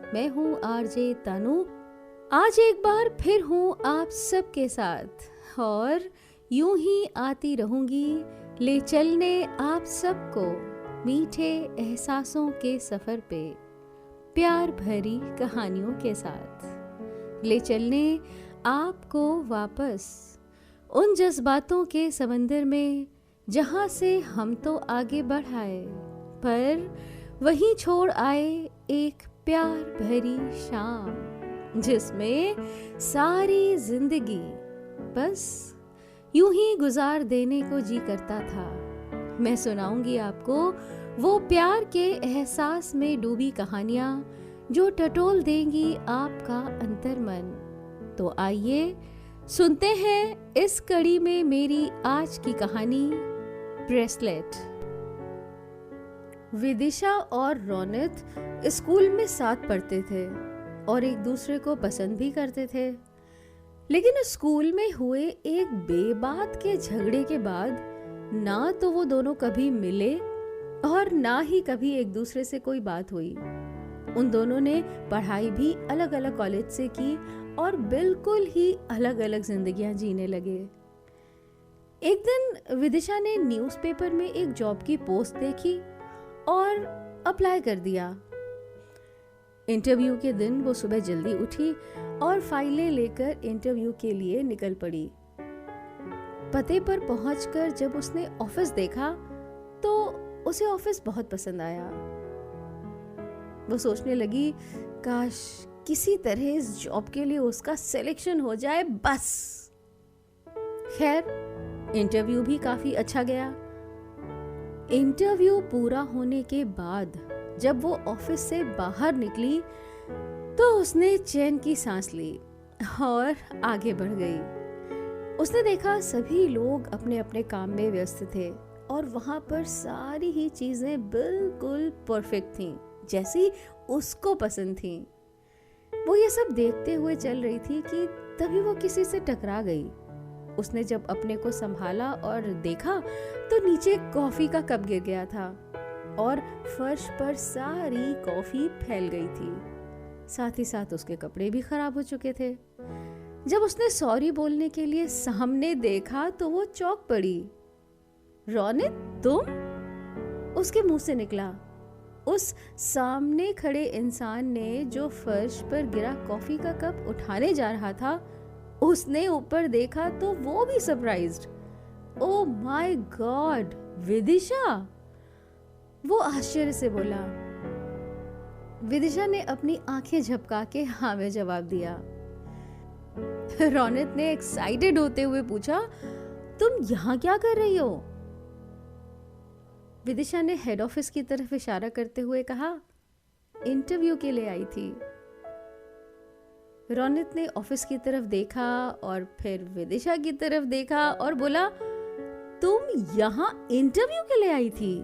मैं हूँ आरजे तनु। आज एक बार फिर हूँ आप सबके साथ और यूं ही आती रहूंगी ले चलने आप सबको मीठे एहसासों के सफर पे, प्यार भरी कहानियों के साथ ले चलने आपको वापस उन जज्बातों के समंदर में जहां से हम तो आगे बढ़ आए पर वहीं छोड़ आए एक प्यार भरी शाम जिसमें सारी जिंदगी बस यूं ही गुजार देने को जी करता था। मैं सुनाऊंगी आपको वो प्यार के एहसास में डूबी कहानियां जो टटोल देंगी आपका अंतर्मन। तो आइए सुनते हैं इस कड़ी में मेरी आज की कहानी ब्रेसलेट। विदिशा और रोनित स्कूल में साथ पढ़ते थे और एक दूसरे को पसंद भी करते थे, लेकिन स्कूल में हुए एक बेबात के झगड़े के बाद ना तो वो दोनों कभी मिले और ना ही कभी एक दूसरे से कोई बात हुई। उन दोनों ने पढ़ाई भी अलग अलग कॉलेज से की और बिल्कुल ही अलग अलग जिंदगियां जीने लगे। एक दिन विदिशा ने न्यूज़पेपर में एक जॉब की पोस्ट देखी और अप्लाई कर दिया। इंटरव्यू के दिन वो सुबह जल्दी उठी और फाइलें लेकर इंटरव्यू के लिए निकल पड़ी। पते पर पहुंचकर जब उसने ऑफिस देखा तो उसे ऑफिस बहुत पसंद आया। वो सोचने लगी काश किसी तरह इस जॉब के लिए उसका सिलेक्शन हो जाए बस। खैर इंटरव्यू भी काफी अच्छा गया। इंटरव्यू पूरा होने के बाद जब वो ऑफिस से बाहर निकली तो उसने चैन की सांस ली और आगे बढ़ गई। उसने देखा सभी लोग अपने अपने काम में व्यस्त थे और वहां पर सारी ही चीजें बिल्कुल परफेक्ट थीं, जैसी उसको पसंद थीं। वो ये सब देखते हुए चल रही थी कि तभी वो किसी से टकरा गई। उसने जब अपने को संभाला और देखा तो नीचे कॉफी का कप गिर गया था और फर्श पर सारी कॉफी फैल गई थी। साथ ही साथ उसके कपड़े भी खराब हो चुके थे। जब उसने सॉरी बोलने के लिए सामने देखा तो वो चौंक पड़ी। रोनित, तुम? उसके मुंह से निकला। उस सामने खड़े इंसान ने जो फर्श पर गिरा कॉफी का कप उठाने जा रहा था, उसने ऊपर देखा तो वो भी surprised. Oh my God, Vidisha! वो आश्चर्य से बोला। विदिशा ने अपनी आंखें झपका के हाँ में जवाब दिया। रोनित ने एक्साइटेड होते हुए पूछा, तुम यहाँ क्या कर रही हो? विदिशा ने हेड ऑफिस की तरफ इशारा करते हुए कहा, इंटरव्यू के लिए आई थी। रोनित ने ऑफिस की तरफ देखा और फिर विदिशा की तरफ देखा और बोला, तुम यहाँ इंटरव्यू के लिए आई थी?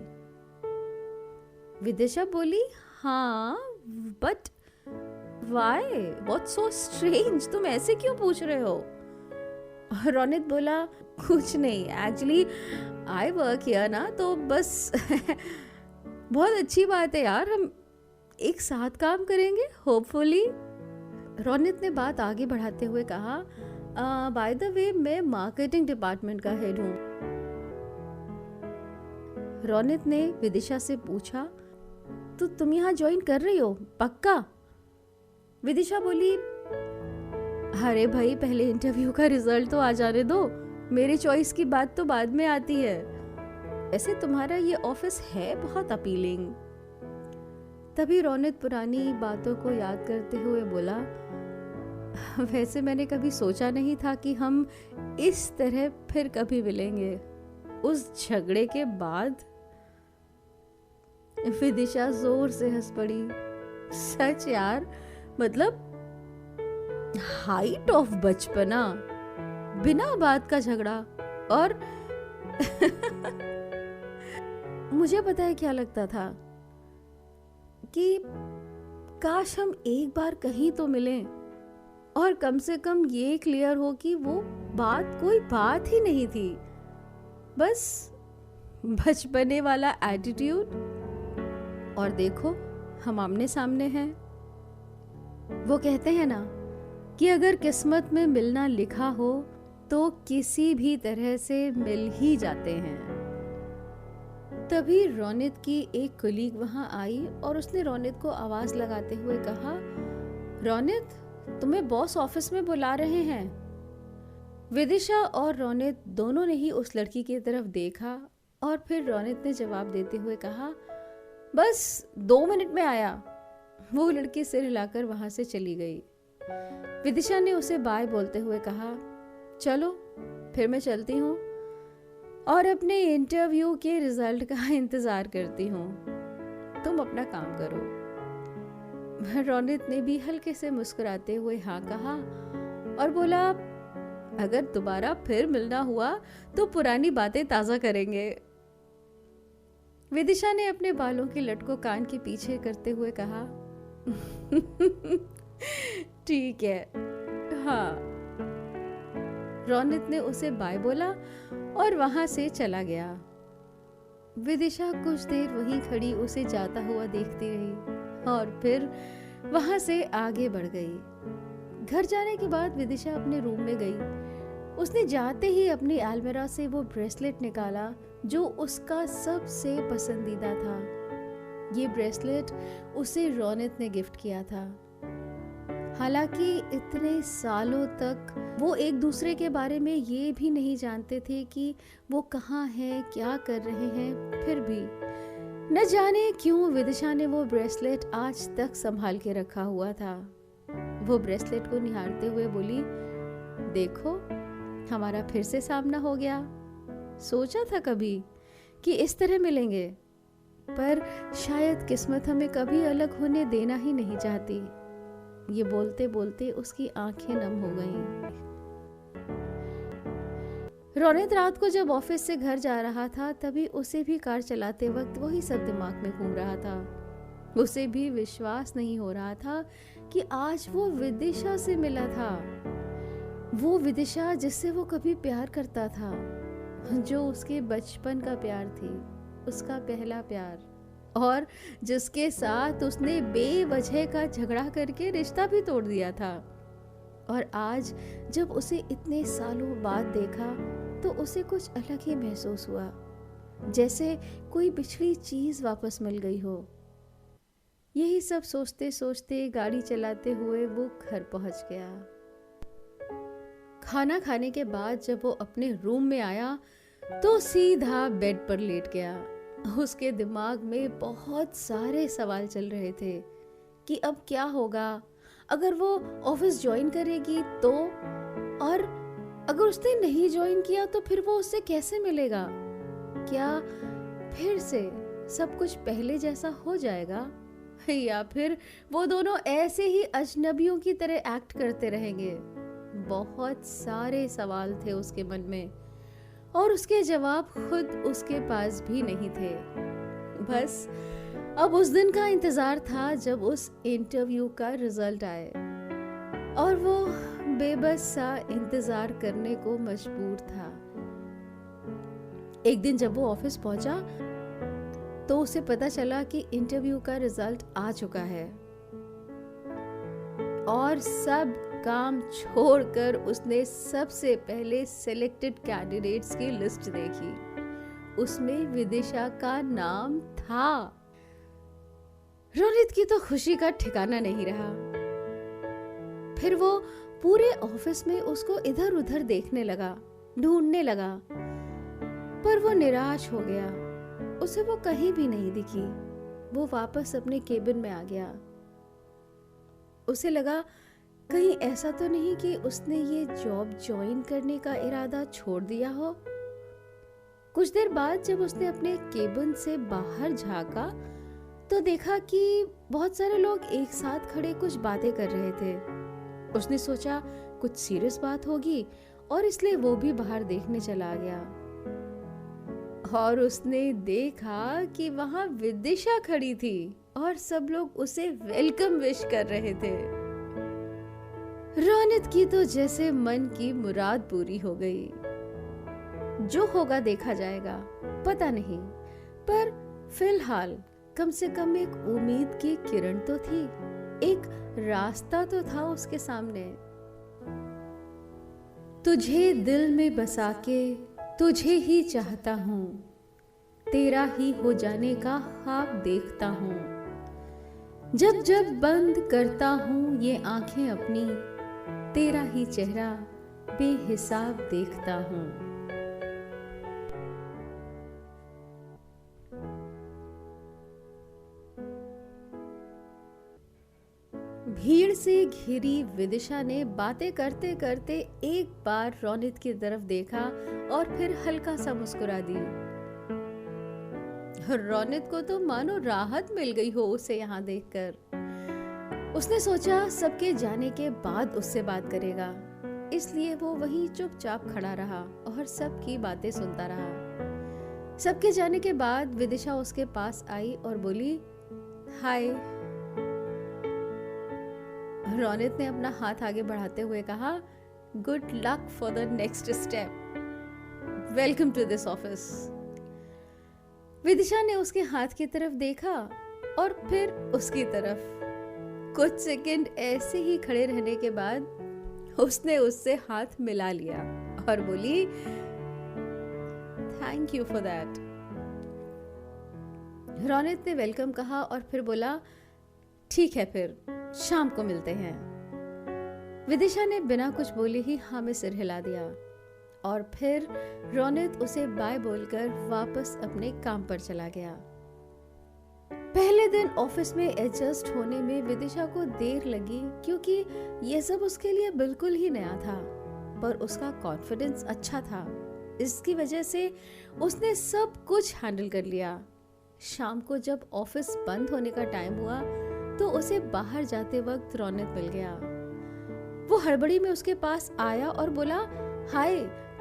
विदिशा बोली, हाँ, but why? What's so strange? तुम ऐसे क्यों पूछ रहे हो? रोनित बोला, कुछ नहीं, एक्चुअली आई वर्क हियर ना, तो बस बहुत अच्छी बात है यार, हम एक साथ काम करेंगे होपफुली। रोनित ने बात आगे बढ़ाते हुए कहा, बाय द वे मैं मार्केटिंग डिपार्टमेंट का हेड हूँ। रोनित ने विदिशा से पूछा, तो तुम यहाँ ज्वाइन कर रही हो पक्का? विदिशा बोली, अरे भाई पहले इंटरव्यू का रिजल्ट तो आ जाने दो, मेरे चॉइस की बात तो बाद में आती है। ऐसे तुम्हारा ये ऑफिस है बहुत अपीलिंग। तभी रोनित पुरानी बातों को याद करते हुए बोला, वैसे मैंने कभी सोचा नहीं था कि हम इस तरह फिर कभी मिलेंगे उस झगड़े के बाद। विदिशा जोर से हंस पड़ी। सच यार, मतलब हाइट ऑफ बचपना, बिना बात का झगड़ा। और मुझे पता है क्या लगता था कि काश हम एक बार कहीं तो मिलें और कम से कम ये क्लियर हो कि वो बात कोई बात ही नहीं थी, बस बचपने वाला एटीट्यूड। और देखो हम आमने सामने हैं। वो कहते हैं ना कि अगर किस्मत में मिलना लिखा हो तो किसी भी तरह से मिल ही जाते हैं। तभी रोनित की एक कलीग वहां आई और उसने रोनित को आवाज लगाते हुए कहा, रोनित, तुम्हें बॉस ऑफिस में बुला रहे हैं। विदिशा और रोनित दोनों ने ही उस लड़की की तरफ देखा और फिर रोनित ने जवाब देते हुए कहा, बस 2 मिनट में आया। वो लड़की सिर हिलाकर वहां से चली गई। विदिशा ने उसे बाय बोलते हुए कहा, चलो फिर मैं चलती हूँ और अपने इंटरव्यू के रिजल्ट का इंतजार करती हूँ, तुम अपना काम करो। रोनित ने भी हल्के से मुस्कुराते हुए हाँ कहा और बोला, अगर दोबारा फिर मिलना हुआ तो पुरानी बातें ताजा करेंगे। विदिशा ने अपने बालों की लट को कान के पीछे करते हुए कहा, ठीक है, हाँ। रोनित ने उसे बाय बोला और वहां से चला गया। विदिशा कुछ देर वहीं खड़ी उसे जाता हुआ देखती रही और फिर वहां से आगे बढ़ गई। घर जाने के बाद विदिशा अपने रूम में गई। उसने जाते ही अपनी अलमीरा से वो ब्रेसलेट निकाला जो उसका सबसे पसंदीदा था। ये ब्रेसलेट उसे रोनित ने गिफ्ट किया था। हालांकि इतने सालों तक वो एक दूसरे के बारे में ये भी नहीं जानते थे कि वो कहाँ हैं, क्या कर रहे हैं, फिर भी न जाने क्यों विदिशा ने वो ब्रेसलेट आज तक संभाल के रखा हुआ था। वो ब्रेसलेट को निहारते हुए बोली, देखो, हमारा फिर से सामना हो गया। सोचा था कभी कि इस तरह मिलेंगे, पर शायद किस्मत हमें कभी अलग होने देना ही नहीं चाहती। ये बोलते बोलते उसकी आंखें नम हो गईं। रोनित रात को जब ऑफिस से घर जा रहा था तभी उसे भी कार चलाते वक्त वही सब दिमाग में घूम रहा था। उसे भी विश्वास नहीं हो रहा था कि आज वो विदिशा से मिला था। वो विदिशा जिससे वो कभी प्यार करता था, जो उसके बचपन का प्यार थी, उसका पहला प्यार, और जिसके साथ उसने बेवजह का झगड़ा करके रिश्ता भी तोड़ दिया था। और आज जब उसे इतने सालों बाद देखा तो उसे कुछ अलग ही महसूस हुआ, जैसे कोई पिछली चीज वापस मिल गई हो। यही सब सोचते सोचते गाड़ी चलाते हुए वो घर पहुंच गया। खाना खाने के बाद जब वो अपने रूम में आया तो सीधा बेड पर लेट गया। उसके दिमाग में बहुत सारे सवाल चल रहे थे कि अब क्या होगा अगर वो ऑफिस ज्वाइन करेगी तो, और अगर उसने नहीं ज्वाइन किया तो फिर वो उससे कैसे मिलेगा? क्या फिर से सब कुछ पहले जैसा हो जाएगा, या फिर वो दोनों ऐसे ही अजनबियों की तरह एक्ट करते रहेंगे? बहुत सारे सवाल थे उसके मन में और उसके जवाब खुद उसके पास भी नहीं थे। बस अब उस दिन का इंतजार था जब उस इंटरव्यू का रिजल्ट आए, और वो बेबस सा इंतजार करने को मजबूर था। एक दिन जब वो ऑफिस पहुंचा तो उसे पता चला कि इंटरव्यू का रिजल्ट आ चुका है, और सब काम छोड़कर उसने सबसे पहले सिलेक्टेड कैंडिडेट्स की लिस्ट देखी। उसमें विदिशा का नाम था। रोनित की तो खुशी का ठिकाना नहीं रहा। फिर वो पूरे ऑफिस में उसको इधर उधर देखने लगा, ढूंढने लगा, पर वो निराश हो गया। उसे वो कहीं भी नहीं दिखी। वो वापस अपने केबिन में आ गया। उसे लगा कहीं ऐसा तो नहीं कि उसने ये जॉब ज्वाइन करने का इरादा छोड़ दिया हो। कुछ देर बाद जब उसने अपने केबिन से बाहर झांका तो देखा कि बहुत सारे लोग एक साथ खड़े कुछ बातें कर रहे थे। उसने सोचा कुछ सीरियस बात होगी और इसलिए वो भी बाहर देखने चला गया, और उसने देखा कि वहां विदिशा खड़ी थी और सब लोग उसे वेलकम विश कर रहे थे। रोनित की तो जैसे मन की मुराद पूरी हो गई। जो होगा देखा जाएगा, पता नहीं, पर फिलहाल कम से कम एक उम्मीद की किरण तो थी, एक रास्ता तो था उसके सामने। तुझे दिल में बसा के तुझे ही चाहता हूँ, तेरा ही हो जाने का ख्वाब देखता हूँ। जब जब बंद करता हूँ ये आंखें अपनी, तेरा ही चेहरा बेहिसाब देखता हूँ। भीड़ से घिरी विदिशा ने बातें करते करते एक बार रोनित की तरफ देखा और फिर हल्का सा मुस्कुरा दी। रोनित को तो मानो राहत मिल गई हो उसे यहाँ देखकर। उसने सोचा सबके जाने के बाद उससे बात करेगा, इसलिए वो वहीं चुपचाप खड़ा रहा और सबकी बातें सुनता रहा। सबके जाने के बाद विदिशा उसके पास आई और बोली, हाय। रोनित ने अपना हाथ आगे बढ़ाते हुए कहा, good luck for the next step, welcome to this office. Vidisha ने उसके हाथ की तरफ देखा और फिर उसकी तरफ। कुछ सेकंड ऐसे ही खड़े रहने के बाद उसने उससे हाथ मिला लिया और बोली, thank you for that. Ronit ने वेलकम कहा और फिर बोला, ठीक है, फिर शाम को मिलते हैं। विदिशा ने बिना कुछ बोले ही हाँ में सिर हिला दिया और फिर रोनित उसे बाय बोलकर वापस अपने काम पर चला गया। पहले दिन ऑफिस में एडजस्ट होने में विदिशा को देर लगी क्योंकि यह सब उसके लिए बिल्कुल ही नया था, पर उसका कॉन्फिडेंस अच्छा था। इसकी वजह से उसने सब कुछ हैंडल कर लिया। शाम को जब ऑफिस बंद होने का टाइम हुआ तो उसे बाहर जाते वक्त रोनित मिल गया। वो हड़बड़ी में उसके पास आया और बोला, हाय,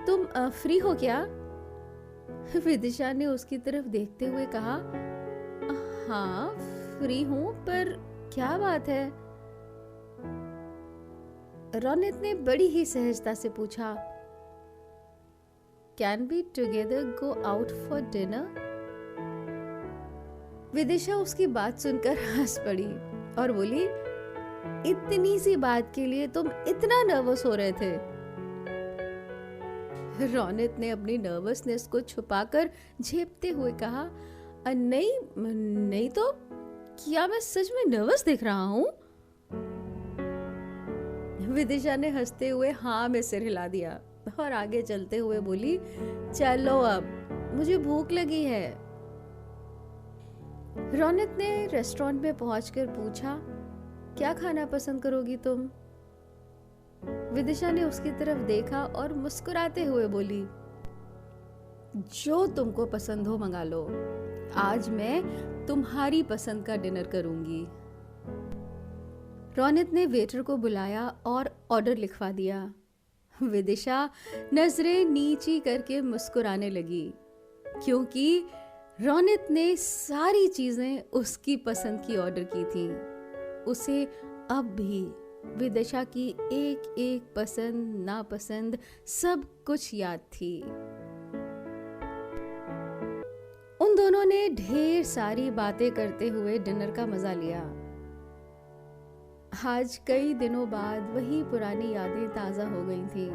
तुम फ्री हो क्या? विदिशा ने उसकी तरफ देखते हुए कहा, हाँ फ्री हूं, पर क्या बात है? रोनित ने बड़ी ही सहजता से पूछा, can we together go out for dinner? Vidisha उसकी बात सुनकर हंस पड़ी और बोली, इतनी सी बात के लिए तुम इतना नर्वस हो रहे थे? रोनित ने अपनी नर्वसनेस को छुपाकर झेपते हुए कहा, नहीं नहीं, तो क्या मैं सच में नर्वस दिख रहा हूँ? विदिशा ने हंसते हुए हाँ में सिर हिला दिया और आगे चलते हुए बोली, चलो अब मुझे भूख लगी है। रोनित ने रेस्टोरेंट में पहुंचकर पूछा, क्या खाना पसंद करोगी तुम? विदिशा ने उसकी तरफ देखा और मुस्कुराते हुए बोली, जो तुमको पसंद हो मंगा लो, आज मैं तुम्हारी पसंद का डिनर करूंगी। रोनित ने वेटर को बुलाया और ऑर्डर लिखवा दिया। विदिशा नजरें नीची करके मुस्कुराने लगी क्योंकि रोनित ने सारी चीजें उसकी पसंद की ऑर्डर की थी। उसे अब भी विदिशा की एक एक पसंद नापसंद सब कुछ याद थी। उन दोनों ने ढेर सारी बातें करते हुए डिनर का मजा लिया। आज कई दिनों बाद वही पुरानी यादें ताजा हो गई थी।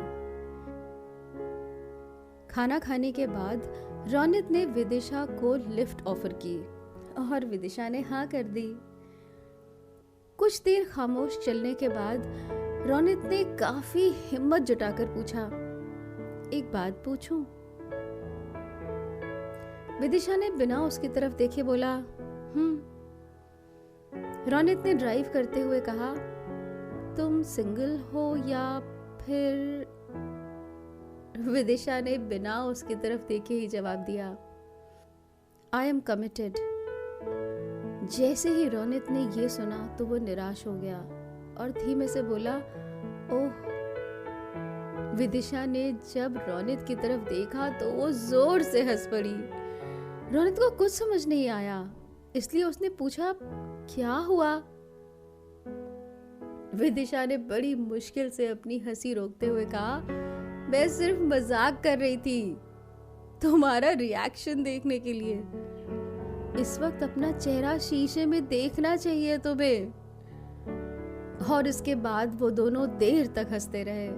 खाना खाने के बाद रोनित ने विदिशा को लिफ्ट ऑफर की और विदिशा ने हाँ कर दी। कुछ देर खामोश चलने के बाद रोनित ने काफी हिम्मत जुटाकर पूछा, एक बात पूछूं? विदिशा ने बिना उसकी तरफ देखे बोला, रोनित ने ड्राइव करते हुए कहा, तुम सिंगल हो या फिर? विदिशा ने बिना उसकी तरफ देखे ही जवाब दिया, आई एम कमिटेड। जैसे ही रोनित ने ये सुना तो वो निराश हो गया और धीमे से बोला, ओह। विदिशा ने जब रोनित की तरफ देखा तो वो जोर से हंस पड़ी। रोनित को कुछ समझ नहीं आया, इसलिए उसने पूछा, क्या हुआ? विदिशा ने बड़ी मुश्किल से अपनी हंसी रोकते हुए कहा, मैं सिर्फ मजाक कर रही थी, तुम्हारा रिएक्शन देखने के लिए। इस वक्त अपना चेहरा शीशे में देखना चाहिए तुम्हें। और इसके बाद वो दोनों देर तक हंसते रहे।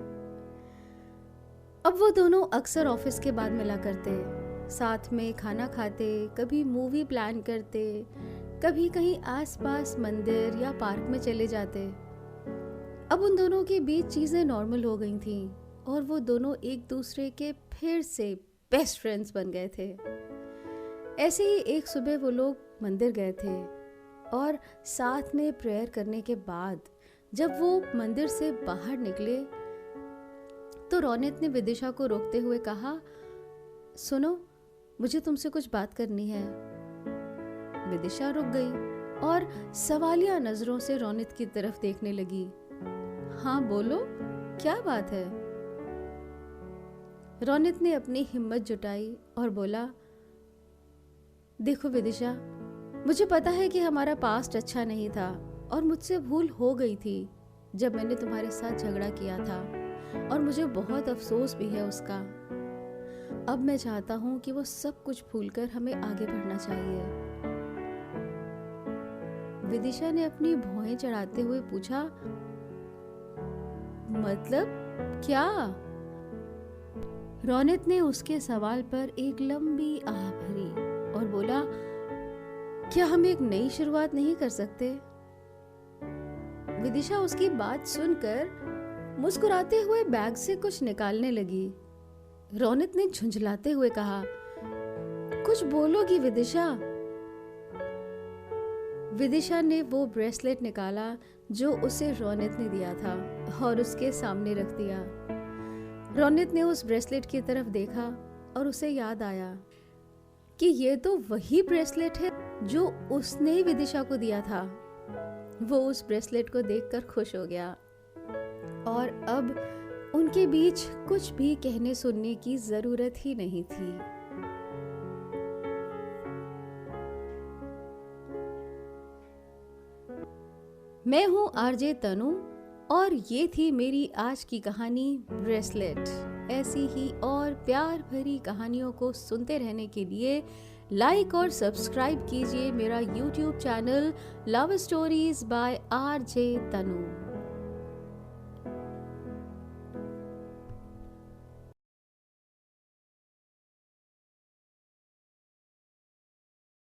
अब वो दोनों अक्सर ऑफिस के बाद मिला करते, साथ में खाना खाते, कभी मूवी प्लान करते, कभी कहीं आसपास मंदिर या पार्क में चले जाते। अब उन दोनों के बीच चीज़ें नॉर्मल हो गई थीं और वो दोनों एक दूसरे के फिर से बेस्ट फ्रेंड्स बन गए थे। ऐसे ही एक सुबह वो लोग मंदिर गए थे और साथ में प्रेयर करने के बाद जब वो मंदिर से बाहर निकले तो रौनक ने विदिशा को रोकते हुए कहा, सुनो, मुझे तुमसे कुछ बात करनी है। विदिशा रुक गई और सवालिया नजरों से रौनक की तरफ देखने लगी। हाँ बोलो, क्या बात है? रौनक ने अपनी हिम्मत जुटाई और बोला, देखो विदिशा, मुझे पता है कि हमारा पास्ट अच्छा नहीं था और मुझसे भूल हो गई थी जब मैंने तुम्हारे साथ झगड़ा किया था और मुझे बहुत अफसोस भी है उसका। अब मैं चाहता हूं कि वो सब कुछ भूलकर हमें आगे बढ़ना चाहिए। विदिशा ने अपनी भौहें चढ़ाते हुए पूछा, मतलब क्या? रौनक ने उसके सवाल पर एक लंबी आह भरी और बोला, क्या हम एक नई शुरुआत नहीं कर सकते? विदिशा उसकी बात सुनकर मुस्कुराते हुए बैग से कुछ निकालने लगी। रौनक ने झुंझलाते हुए कहा, कुछ बोलोगी विदिशा? विदिशा ने वो ब्रेसलेट निकाला जो उसे रौनक ने दिया था और उसके सामने रख दिया। रौनक ने उस ब्रेसलेट की तरफ देखा और उसे याद आया कि ये तो वही ब्रेसलेट है जो उसने विदिशा को दिया था। वो उस ब्रेसलेट को देखकर खुश हो गया और अब उनके बीच कुछ भी कहने सुनने की जरूरत ही नहीं थी। मैं हूं आरजे तनु और ये थी मेरी आज की कहानी ब्रेसलेट। ऐसी ही और प्यार भरी कहानियों को सुनते रहने के लिए लाइक और सब्सक्राइब कीजिए मेरा YouTube channel love stories by RJ Tanu.